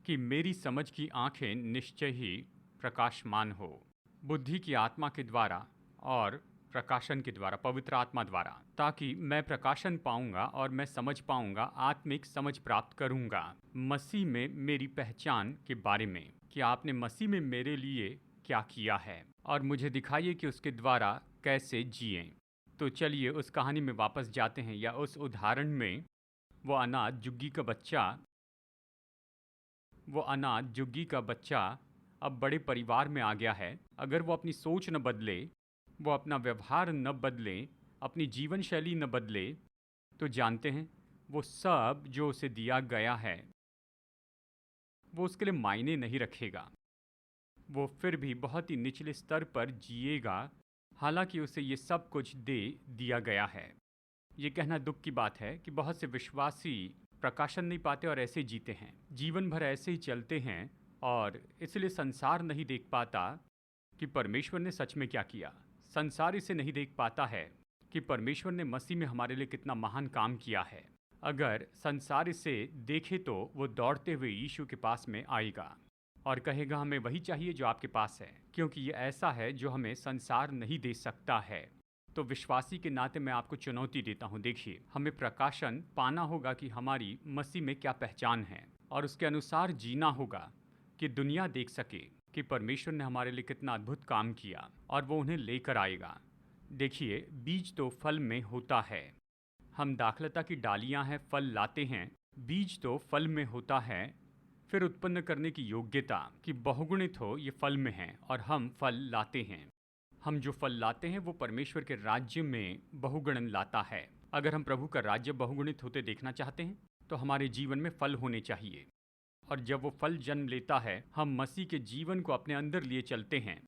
कि मेरी समझ की आंखें निश्चय ही प्रकाशमान हो, बुद्धि की आत्मा के द्वारा और प्रकाशन के द्वारा, पवित्र आत्मा द्वारा, ताकि मैं प्रकाशन पाऊंगा और मैं समझ पाऊंगा, आत्मिक समझ प्राप्त करूंगा मसीह में मेरी पहचान के बारे में, कि आपने मसीह में मेरे लिए क्या किया है और मुझे दिखाइए कि उसके द्वारा कैसे जिएं। तो चलिए उस कहानी में वापस जाते हैं, या उस उदाहरण में वो अनाथ जुग्गी का बच्चा अब बड़े परिवार में आ गया है। अगर वो अपनी सोच न बदले, वो अपना व्यवहार न बदले, अपनी जीवन शैली न बदले, तो जानते हैं वो सब जो उसे दिया गया है वो उसके लिए मायने नहीं रखेगा। वो फिर भी बहुत ही निचले स्तर पर जिएगा, हालांकि उसे ये सब कुछ दे दिया गया है। ये कहना दुख की बात है कि बहुत से विश्वासी प्रकाशन नहीं पाते और ऐसे जीते हैं, जीवन भर ऐसे ही चलते हैं, और इसलिए संसार नहीं देख पाता कि परमेश्वर ने सच में क्या किया। संसार इसे नहीं देख पाता है कि परमेश्वर ने मसीह में हमारे लिए कितना महान काम किया है। अगर संसार इसे देखे तो वो दौड़ते हुए यीशु के पास में आएगा और कहेगा हमें वही चाहिए जो आपके पास है, क्योंकि ये ऐसा है जो हमें संसार नहीं दे सकता है। तो विश्वासी के नाते मैं आपको चुनौती देता हूँ, देखिए हमें प्रकाशन पाना होगा कि हमारी मसीह में क्या पहचान है, और उसके अनुसार जीना होगा कि दुनिया देख सके कि परमेश्वर ने हमारे लिए कितना अद्भुत काम किया, और वो उन्हें लेकर आएगा। देखिए, बीज तो फल में होता है। हम दाखलता की डालियां हैं, फल लाते हैं। बीज तो फल में होता है, फिर उत्पन्न करने की योग्यता कि बहुगुणित हो ये फल में है, और हम फल लाते हैं। हम जो फल लाते हैं वो परमेश्वर के राज्य में बहुगुणन लाता है। अगर हम प्रभु का राज्य बहुगुणित होते देखना चाहते हैं तो हमारे जीवन में फल होने चाहिए, और जब वो फल जन्म लेता है, हम मसीह के जीवन को अपने अंदर लिए चलते हैं,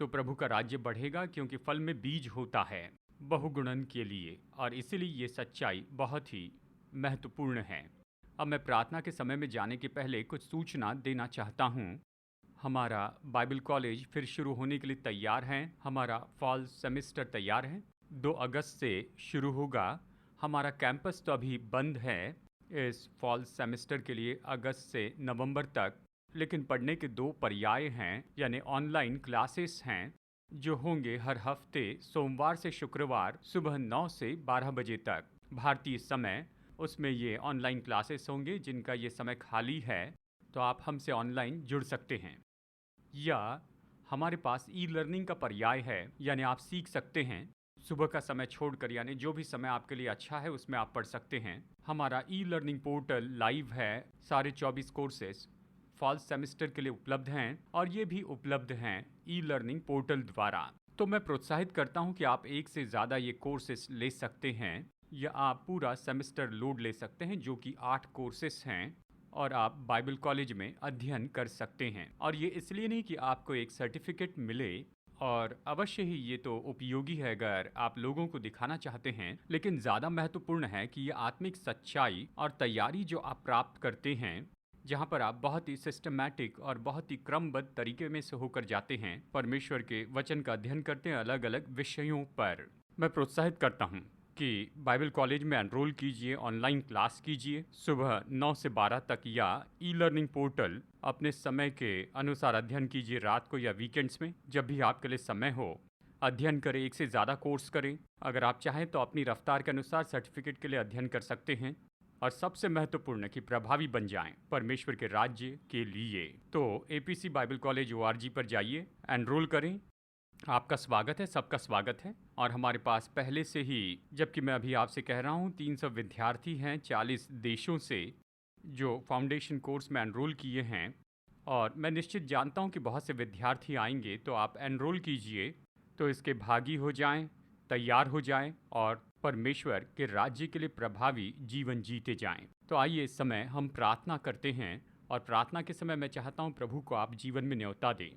तो प्रभु का राज्य बढ़ेगा, क्योंकि फल में बीज होता है बहुगुणन के लिए। और इसीलिए ये सच्चाई बहुत ही महत्वपूर्ण है। अब मैं प्रार्थना के समय में जाने के पहले कुछ सूचना देना चाहता हूँ। हमारा बाइबल कॉलेज फिर शुरू होने के लिए तैयार है। हमारा फॉल सेमेस्टर तैयार है, 2 अगस्त से शुरू होगा। हमारा कैंपस तो अभी बंद है इस फॉल सेमेस्टर के लिए अगस्त से नवंबर तक, लेकिन पढ़ने के 2 पर्याय हैं, यानी ऑनलाइन क्लासेस हैं जो होंगे हर हफ्ते सोमवार से शुक्रवार सुबह 9 से 12 बजे तक भारतीय समय। उसमें ये ऑनलाइन क्लासेस होंगे जिनका ये समय खाली है, तो आप हमसे ऑनलाइन जुड़ सकते हैं। या हमारे पास ई लर्निंग का पर्याय है, यानी आप सीख सकते हैं सुबह का समय छोड़कर, यानी जो भी समय आपके लिए अच्छा है उसमें आप पढ़ सकते हैं। हमारा ई लर्निंग पोर्टल लाइव है, सारे 24 कोर्सेस फॉल सेमेस्टर के लिए उपलब्ध हैं, और ये भी उपलब्ध हैं ई लर्निंग पोर्टल द्वारा। तो मैं प्रोत्साहित करता हूँ कि आप एक से ज़्यादा ये कोर्सेस ले सकते हैं, या आप पूरा सेमेस्टर लोड ले सकते हैं, जो कि 8 कोर्सेस हैं, और आप बाइबल कॉलेज में अध्ययन कर सकते हैं। और ये इसलिए नहीं कि आपको एक सर्टिफिकेट मिले, और अवश्य ही ये तो उपयोगी है अगर आप लोगों को दिखाना चाहते हैं, लेकिन ज़्यादा महत्वपूर्ण है कि ये आत्मिक सच्चाई और तैयारी जो आप प्राप्त करते हैं, जहाँ पर आप बहुत ही सिस्टमैटिक और बहुत ही क्रमबद्ध तरीके में से होकर जाते हैं, परमेश्वर के वचन का अध्ययन करते हैं अलग अलग विषयों पर। मैं प्रोत्साहित करता हूँ कि बाइबल कॉलेज में एनरोल कीजिए, ऑनलाइन क्लास कीजिए सुबह 9 से 12 तक, या ई लर्निंग पोर्टल अपने समय के अनुसार अध्ययन कीजिए, रात को या वीकेंड्स में, जब भी आपके लिए समय हो अध्ययन करें, एक से ज़्यादा कोर्स करें। अगर आप चाहें तो अपनी रफ्तार के अनुसार सर्टिफिकेट के लिए अध्ययन कर सकते हैं, और सबसे महत्वपूर्ण कि प्रभावी बन जाएं परमेश्वर के राज्य के लिए। तो APC बाइबल कॉलेज ORG पर जाइए, एनरोल करें। आपका स्वागत है, सबका स्वागत है। और हमारे पास पहले से ही, जबकि मैं अभी आपसे कह रहा हूँ, 300 विद्यार्थी हैं 40 देशों से जो फाउंडेशन कोर्स में एनरोल किए हैं, और मैं निश्चित जानता हूँ कि बहुत से विद्यार्थी आएंगे। तो आप एनरोल कीजिए, तो इसके भागी हो जाएं, तैयार हो जाएं, और परमेश्वर के राज्य के लिए प्रभावी जीवन जीते जाएं। तो आइए इस समय हम प्रार्थना करते हैं, और प्रार्थना के समय मैं चाहता हूँ प्रभु को आप जीवन में न्योता दें।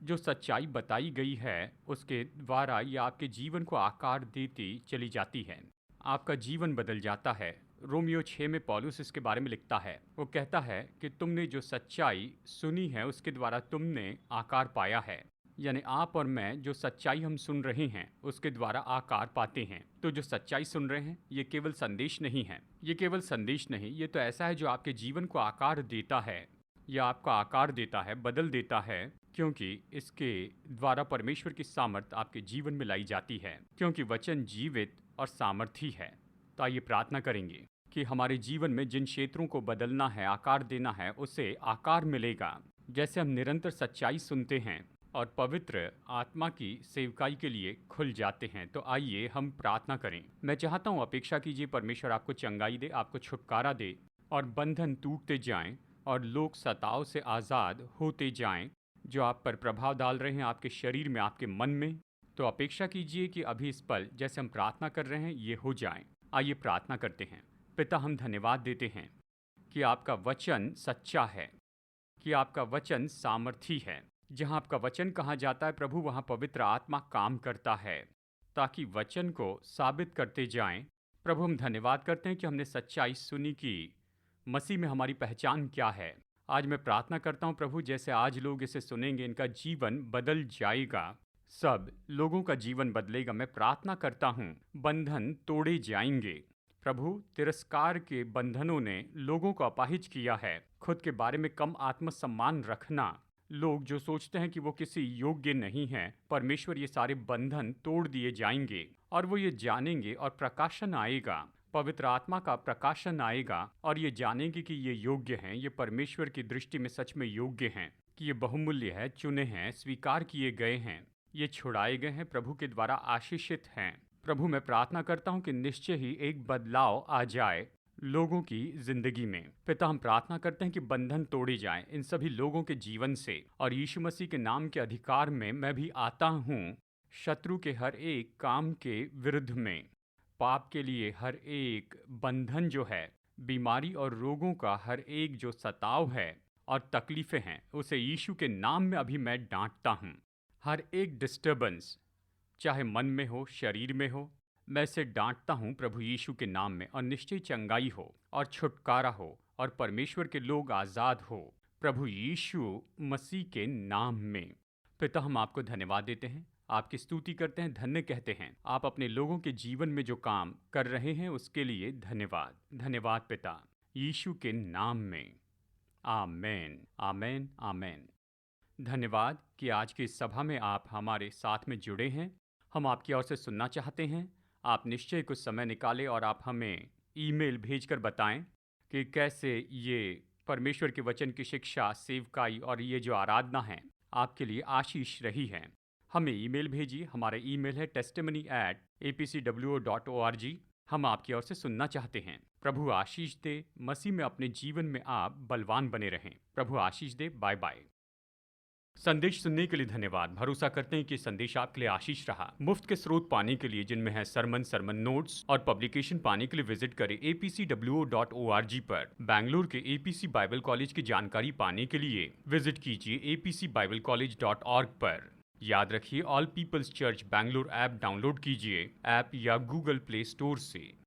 जो सच्चाई बताई गई है उसके द्वारा ये आपके जीवन को आकार देती चली जाती है, आपका जीवन बदल जाता है। रोमियो 6 में पौलुस इसके बारे में लिखता है, वो कहता है कि तुमने जो सच्चाई सुनी है उसके द्वारा तुमने आकार पाया है, यानी आप और मैं जो सच्चाई हम सुन रहे हैं उसके द्वारा आकार पाते हैं। तो जो सच्चाई सुन रहे हैं ये केवल संदेश नहीं है, ये केवल संदेश नहीं, ये तो ऐसा है जो आपके जीवन को आकार देता है, या आपका आकार देता है, बदल देता है, क्योंकि इसके द्वारा परमेश्वर की सामर्थ आपके जीवन में लाई जाती है, क्योंकि वचन जीवित और सामर्थी है। तो आइए प्रार्थना करेंगे कि हमारे जीवन में जिन क्षेत्रों को बदलना है, आकार देना है, उसे आकार मिलेगा। जैसे हम निरंतर सच्चाई सुनते हैं और पवित्र आत्मा की सेवकाई के लिए खुल जाते हैं। तो आइए हम प्रार्थना करें। मैं चाहता हूँ, अपेक्षा कीजिए परमेश्वर आपको चंगाई दे, आपको छुटकारा दे, और बंधन टूटते जाएं, और लोग सताव से आज़ाद होते जाएं जो आप पर प्रभाव डाल रहे हैं, आपके शरीर में, आपके मन में। तो अपेक्षा कीजिए कि अभी इस पल जैसे हम प्रार्थना कर रहे हैं ये हो जाए। आइए प्रार्थना करते हैं। पिता, हम धन्यवाद देते हैं कि आपका वचन सच्चा है, कि आपका वचन सामर्थी है, जहाँ आपका वचन कहा जाता है प्रभु, वहाँ पवित्र आत्मा काम करता है ताकि वचन को साबित करते जाएं। प्रभु, हम धन्यवाद करते हैं कि हमने सच्चाई सुनी कि मसीह में हमारी पहचान क्या है। आज मैं प्रार्थना करता हूँ प्रभु, जैसे आज लोग इसे सुनेंगे इनका जीवन बदल जाएगा, सब लोगों का जीवन बदलेगा। मैं प्रार्थना करता हूँ बंधन तोड़े जाएंगे। प्रभु, तिरस्कार के बंधनों ने लोगों को अपाहिज किया है। खुद के बारे में कम आत्मसम्मान रखना, लोग जो सोचते हैं कि वो किसी योग्य नहीं हैं, परमेश्वर ये सारे बंधन तोड़ दिए जाएंगे और वो ये जानेंगे और प्रकाशन आएगा, पवित्र आत्मा का प्रकाशन आएगा और ये जानेंगे कि ये योग्य हैं, ये परमेश्वर की दृष्टि में सच में योग्य हैं, कि ये बहुमूल्य है, चुने हैं, स्वीकार किए गए हैं, ये छुड़ाए गए हैं, प्रभु के द्वारा आशीषित हैं। प्रभु, मैं प्रार्थना करता हूँ कि निश्चय ही एक बदलाव आ जाए लोगों की जिंदगी में। पिता, हम प्रार्थना करते हैं कि बंधन तोड़े जाएं इन सभी लोगों के जीवन से, और यीशु मसीह के नाम के अधिकार में मैं भी आता हूँ शत्रु के हर एक काम के विरुद्ध में। पाप के लिए हर एक बंधन जो है, बीमारी और रोगों का हर एक जो सताव है और तकलीफें हैं, उसे यीशु के नाम में अभी मैं डांटता हूँ। हर एक डिस्टर्बेंस, चाहे मन में हो, शरीर में हो, मैं इसे डांटता हूँ प्रभु यीशु के नाम में, और निश्चय चंगाई हो और छुटकारा हो और परमेश्वर के लोग आज़ाद हो प्रभु यीशु मसीह के नाम में। पिता, हम आपको धन्यवाद देते हैं, आपकी स्तुति करते हैं, धन्य कहते हैं। आप अपने लोगों के जीवन में जो काम कर रहे हैं उसके लिए धन्यवाद। धन्यवाद पिता, यीशु के नाम में, आमेन, आमेन, आमेन। धन्यवाद कि आज की इस सभा में आप हमारे साथ में जुड़े हैं। हम आपकी ओर से सुनना चाहते हैं। आप निश्चय कुछ समय निकालें और आप हमें ईमेल भेजकर बताएं कि कैसे ये परमेश्वर के वचन की शिक्षा, सेवकाई और ये जो आराधना है आपके लिए आशीष रही है। हमें ईमेल भेजिए। हमारा ईमेल है testimony@apcwo.org। हम आपकी ओर से सुनना चाहते हैं। प्रभु आशीष दे। मसीह में अपने जीवन में आप बलवान बने रहें। प्रभु आशीष दे। Bye bye. संदेश सुनने के लिए धन्यवाद। भरोसा करते हैं कि संदेश आपके लिए आशीष रहा। मुफ्त के स्रोत पाने के लिए, जिनमें है सरमन नोट्स और पब्लिकेशन, पाने के लिए विजिट करें apcwo.org पर। बैंगलोर के एपीसी बाइबल कॉलेज की जानकारी पाने के लिए विजिट कीजिए apcbiblecollege.org पर। याद रखिए, All Peoples Church Bangalore app download कीजिए ऐप या गूगल प्ले स्टोर से।